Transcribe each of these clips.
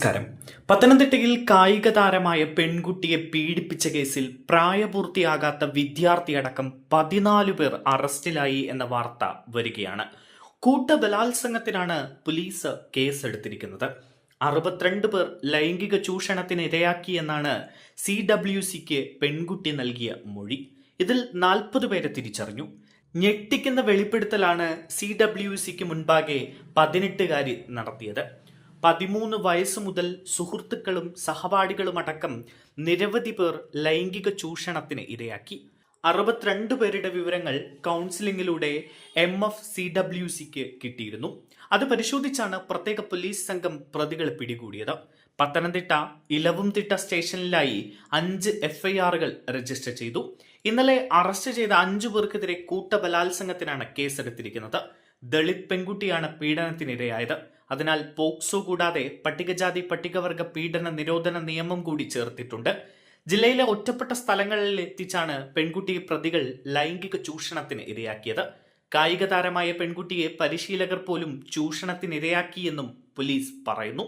നമസ്കാരം. പത്തനംതിട്ടയിൽ കായിക താരമായ പെൺകുട്ടിയെ പീഡിപ്പിച്ച കേസിൽ പ്രായപൂർത്തിയാകാത്ത വിദ്യാർത്ഥിയടക്കം 14 പേർ അറസ്റ്റിലായി എന്ന വാർത്ത വരികയാണ്. കൂട്ടബലാത്സംഗത്തിനാണ് പോലീസ് കേസെടുത്തിരിക്കുന്നത്. 62 പേർ ലൈംഗിക ചൂഷണത്തിന് ഇരയാക്കിയെന്നാണ് CWCക്ക് പെൺകുട്ടി നൽകിയ മൊഴി. ഇതിൽ 40 പേരെ തിരിച്ചറിഞ്ഞു. ഞെട്ടിക്കുന്ന വെളിപ്പെടുത്തലാണ് CWCക്ക് മുൻപാകെ 18കാരി നടത്തിയത്. 13 വയസ്സ് മുതൽ സുഹൃത്തുക്കളും സഹപാഠികളുമടക്കം നിരവധി പേർ ലൈംഗിക ചൂഷണത്തിന് ഇരയാക്കി. 62 പേരുടെ വിവരങ്ങൾ കൗൺസിലിംഗിലൂടെ MFCWCക്ക് കിട്ടിയിരുന്നു. അത് പരിശോധിച്ചാണ് പ്രത്യേക പോലീസ് സംഘം പ്രതികളെ പിടികൂടിയത്. പത്തനംതിട്ട ഇലവുംതിട്ട സ്റ്റേഷനിലായി 5 FIRകൾ രജിസ്റ്റർ ചെയ്തു. ഇന്നലെ അറസ്റ്റ് ചെയ്ത 5 പേർക്കെതിരെ കൂട്ടബലാത്സംഗത്തിനാണ് കേസെടുത്തിരിക്കുന്നത്. ദളിത് പെൺകുട്ടിയാണ് പീഡനത്തിനിരയായത്. അതിനാൽ പോക്സോ കൂടാതെ പട്ടികജാതി പട്ടികവർഗ പീഡന നിരോധന നിയമം കൂടി ചേർത്തിട്ടുണ്ട്. ജില്ലയിലെ ഒറ്റപ്പെട്ട സ്ഥലങ്ങളിൽ എത്തിച്ചാണ് പെൺകുട്ടിയെ പ്രതികൾ ലൈംഗിക ചൂഷണത്തിന് ഇരയാക്കിയത്. കായിക താരമായ പെൺകുട്ടിയെ പരിശീലകർ പോലും ചൂഷണത്തിനിരയാക്കിയെന്നും പോലീസ് പറയുന്നു.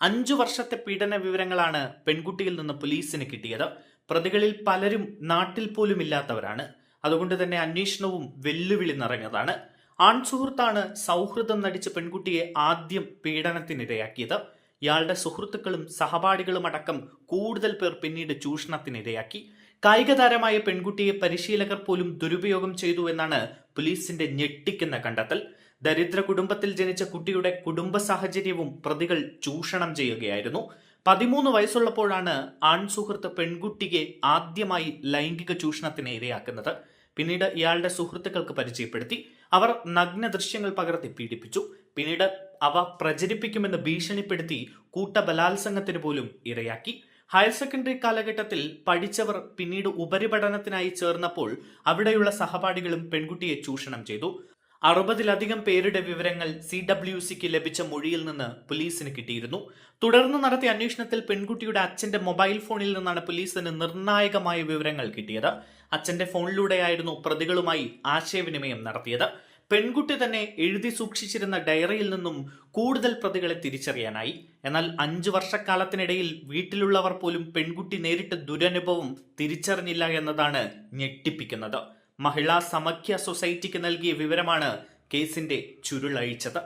5 വർഷത്തെ പീഡന വിവരങ്ങളാണ് പെൺകുട്ടിയിൽ നിന്ന് പോലീസിന് കിട്ടിയത്. പ്രതികളിൽ പലരും നാട്ടിൽ പോലും ഇല്ലാത്തവരാണ്. അതുകൊണ്ട് തന്നെ അന്വേഷണവും വെല്ലുവിളി നിറഞ്ഞതാണ്. ആൺസുഹൃത്താണ് സൗഹൃദം നടിച്ച പെൺകുട്ടിയെ ആദ്യം പീഡനത്തിനിരയാക്കിയത്. ഇയാളുടെ സുഹൃത്തുക്കളും സഹപാഠികളും അടക്കം കൂടുതൽ പേർ പിന്നീട് ചൂഷണത്തിനിരയാക്കി. കായിക താരമായ പെൺകുട്ടിയെ പരിശീലകർ പോലും ദുരുപയോഗം ചെയ്തു എന്നാണ് പോലീസിന്റെ ഞെട്ടിക്കുന്ന കണ്ടെത്തൽ. ദരിദ്ര കുടുംബത്തിൽ ജനിച്ച കുട്ടിയുടെ കുടുംബ സാഹചര്യവും പ്രതികൾ ചൂഷണം ചെയ്യുകയായിരുന്നു. 13 വയസ്സുള്ളപ്പോഴാണ് ആൺസുഹൃത്ത് പെൺകുട്ടിയെ ആദ്യമായി ലൈംഗിക ചൂഷണത്തിന് ഇരയാക്കുന്നത്. പിന്നീട് ഇയാളുടെ സുഹൃത്തുക്കൾക്ക് പരിചയപ്പെടുത്തി. അവർ നഗ്ന ദൃശ്യങ്ങൾ പകർത്തി പീഡിപ്പിച്ചു. പിന്നീട് അവ പ്രചരിപ്പിക്കുമെന്ന് ഭീഷണിപ്പെടുത്തി കൂട്ടബലാത്സംഗത്തിന് പോലും ഇരയാക്കി. ഹയർ സെക്കൻഡറി കാലഘട്ടത്തിൽ പഠിച്ചവർ പിന്നീട് ഉപരിപഠനത്തിനായി ചേർന്നപ്പോൾ അവിടെയുള്ള സഹപാഠികളും പെൺകുട്ടിയെ ചൂഷണം ചെയ്തു. 60ലധികം പേരുടെ വിവരങ്ങൾ CWCക്ക് ലഭിച്ച മൊഴിയിൽ നിന്ന് പോലീസിന് കിട്ടിയിരുന്നു. തുടർന്ന് നടത്തിയ അന്വേഷണത്തിൽ പെൺകുട്ടിയുടെ അച്ഛന്റെ മൊബൈൽ ഫോണിൽ നിന്നാണ് പോലീസിന് നിർണായകമായ വിവരങ്ങൾ കിട്ടിയത്. അച്ഛന്റെ ഫോണിലൂടെയായിരുന്നു പ്രതികളുമായി ആശയവിനിമയം നടത്തിയത്. പെൺകുട്ടി തന്നെ എഴുതി സൂക്ഷിച്ചിരുന്ന ഡയറിയിൽ നിന്നും കൂടുതൽ പ്രതികളെ തിരിച്ചറിയാനായി. എന്നാൽ 5 വർഷക്കാലത്തിനിടയിൽ വീട്ടിലുള്ളവർ പോലും പെൺകുട്ടി നേരിട്ട ദുരനുഭവം തിരിച്ചറിഞ്ഞില്ല എന്നതാണ് ഞെട്ടിപ്പിക്കുന്നത്. മഹിളാ സമഖ്യ സൊസൈറ്റിക്ക് നൽകിയ വിവരമാണ് കേസിന്റെ ചുരുളഴിച്ചത്.